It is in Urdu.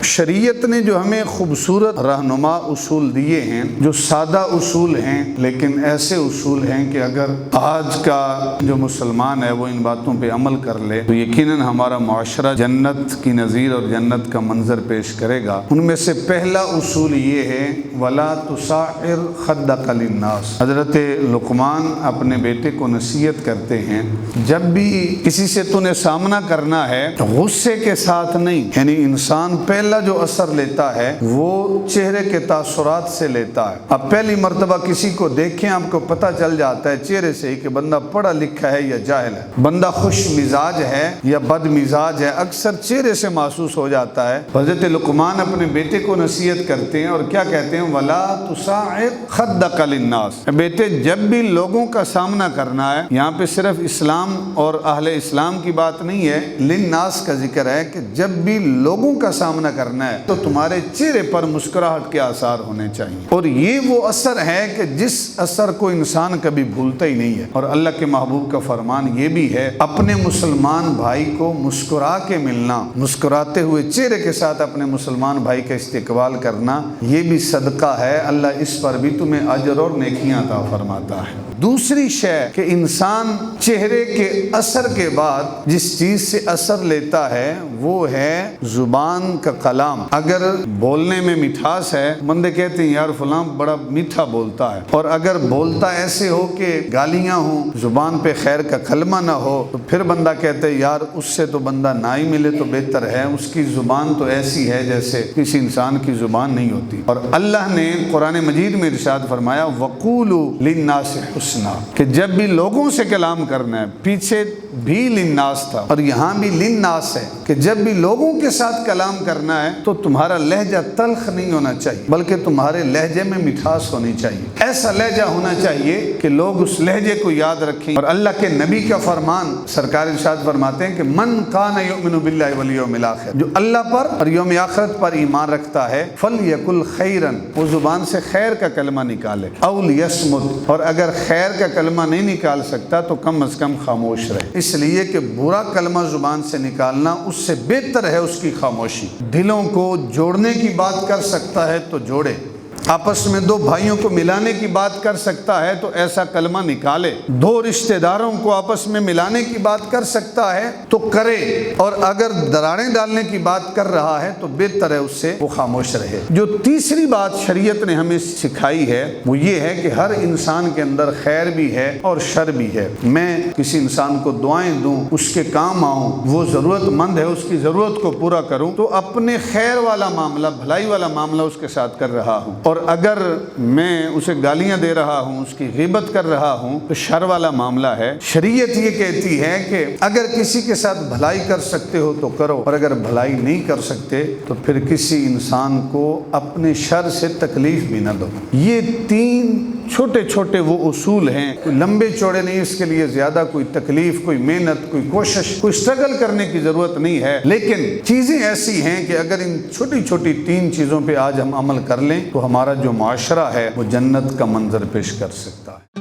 شریعت نے جو ہمیں خوبصورت رہنما اصول دیے ہیں، جو سادہ اصول ہیں لیکن ایسے اصول ہیں کہ اگر آج کا جو مسلمان ہے وہ ان باتوں پہ عمل کر لے تو یقیناً ہمارا معاشرہ جنت کی نظیر اور جنت کا منظر پیش کرے گا۔ ان میں سے پہلا اصول یہ ہے وَلَا تُصَعِّرْ خَدَّكَ لِلنَّاسِ۔ حضرت لقمان اپنے بیٹے کو نصیحت کرتے ہیں، جب بھی کسی سے تو نے سامنا کرنا ہے غصے کے ساتھ نہیں، یعنی انسان پہلا جو اثر لیتا ہے وہ چہرے کے تاثرات سے لیتا ہے۔ اب پہلی مرتبہ کسی کو دیکھیں آپ کو پتہ چل جاتا ہے چہرے سے ہی کہ بندہ پڑھا لکھا ہے یا جاہل ہے، بندہ خوش مزاج ہے یا بد مزاج ہے، اکثر چہرے سے محسوس ہو جاتا ہے۔ حضرت لقمان اپنے بیٹے کو نصیحت کرتے ہیں اور کیا کہتے ہیں وَلَا تُصَعِّرْ خَدَّكَ لِلنَّاسِ۔ بیٹے جب بھی لوگوں کا سامنا کرنا ہے، یہاں پہ صرف اسلام اور اہل اسلام کی بات نہیں ہے، للناس کا ذکر ہے کہ جب بھی لوگوں کا سامنا کرنا ہے تو تمہارے چہرے پر مسکراہٹ کے آثار ہونے چاہیے، اور یہ وہ اثر ہے کہ جس اثر کو انسان کبھی بھولتا ہی نہیں ہے۔ اور اللہ کے محبوب کا فرمان یہ بھی ہے اپنے مسلمان بھائی کو مسکرا کے ملنا، مسکراتے ہوئے چہرے کے ساتھ اپنے مسلمان بھائی کا استقبال کرنا، یہ بھی صدقہ ہے، اللہ اس پر بھی تمہیں اجر اور نیکیاں عطا فرماتا ہے۔ دوسری شے کہ انسان چہرے کے اثر کے بعد جس چیز سے اثر لیتا ہے وہ ہے زبان کا کلام۔ اگر بولنے میں مٹھاس ہے، بندے کہتے ہیں یار فلاں بڑا میٹھا بولتا ہے، اور اگر بولتا ایسے ہو کہ گالیاں ہوں، زبان پہ خیر کا کلمہ نہ ہو، تو پھر بندہ کہتے ہیں یار اس سے تو بندہ نہ ہی ملے تو بہتر ہے، اس کی زبان تو ایسی ہے جیسے کسی انسان کی زبان نہیں ہوتی۔ اور اللہ نے قرآن مجید میں ارشاد فرمایا وَقُولُوا لِلنَّاسِ حُسْنًا، کہ جب بھی لوگوں سے کلام کرنا ہے، پیچھے بھی للناس تھا اور یہاں بھی للناس ہے کہ جب بھی لوگوں کے ساتھ کلام کرنا ہے تو تمہارا لہجہ تلخ نہیں ہونا چاہیے بلکہ تمہارے لہجے میں مٹھاس ہونی چاہیے، ایسا لہجہ ہونا چاہیے کہ لوگ اس لہجے کو یاد رکھیں۔ اور اللہ کے نبی کا فرمان سرکار ارشاد فرماتے ہیں کہ من کان یؤمن باللہ والیوم الآخر، جو اللہ پر اور یوم آخرت پر ایمان رکھتا ہے فلیقل خیرا، وہ زبان سے خیر کا کلمہ نکالے، او لیصمت، اور اگر خیر کا کلمہ نہیں نکال سکتا تو کم از کم خاموش رہے، اس لیے کہ برا کلمہ زبان سے نکالنا اس سے بہتر ہے اس کی خاموشی۔ دلوں کو جوڑنے کی بات کر سکتا ہے تو جوڑے، آپس میں دو بھائیوں کو ملانے کی بات کر سکتا ہے تو ایسا کلمہ نکالے، دو رشتہ داروں کو آپس میں ملانے کی بات کر سکتا ہے تو کرے، اور اگر دراڑیں ڈالنے کی بات کر رہا ہے تو بہتر ہے اس سے وہ خاموش رہے۔ جو تیسری بات شریعت نے ہمیں سکھائی ہے وہ یہ ہے کہ ہر انسان کے اندر خیر بھی ہے اور شر بھی ہے۔ میں کسی انسان کو دعائیں دوں، اس کے کام آؤں، وہ ضرورت مند ہے، اس کی ضرورت کو پورا کروں، تو اپنے خیر والا معاملہ، بھلائی والا معاملہ اس کے ساتھ کر رہا ہوں، اور اگر میں اسے گالیاں دے رہا ہوں، اس کی غیبت کر رہا ہوں تو شر والا معاملہ ہے۔ شریعت یہ کہتی ہے کہ اگر کسی کے ساتھ بھلائی کر سکتے ہو تو کرو، اور اگر بھلائی نہیں کر سکتے تو پھر کسی انسان کو اپنے شر سے تکلیف بھی نہ دو۔ یہ تین چھوٹے چھوٹے وہ اصول ہیں، کوئی لمبے چوڑے نہیں، اس کے لیے زیادہ کوئی تکلیف، کوئی محنت، کوئی کوشش، کوئی سٹرگل کرنے کی ضرورت نہیں ہے، لیکن چیزیں ایسی ہیں کہ اگر ان چھوٹی چھوٹی تین چیزوں پہ آج ہم عمل کر لیں تو ہمارا جو معاشرہ ہے وہ جنت کا منظر پیش کر سکتا ہے۔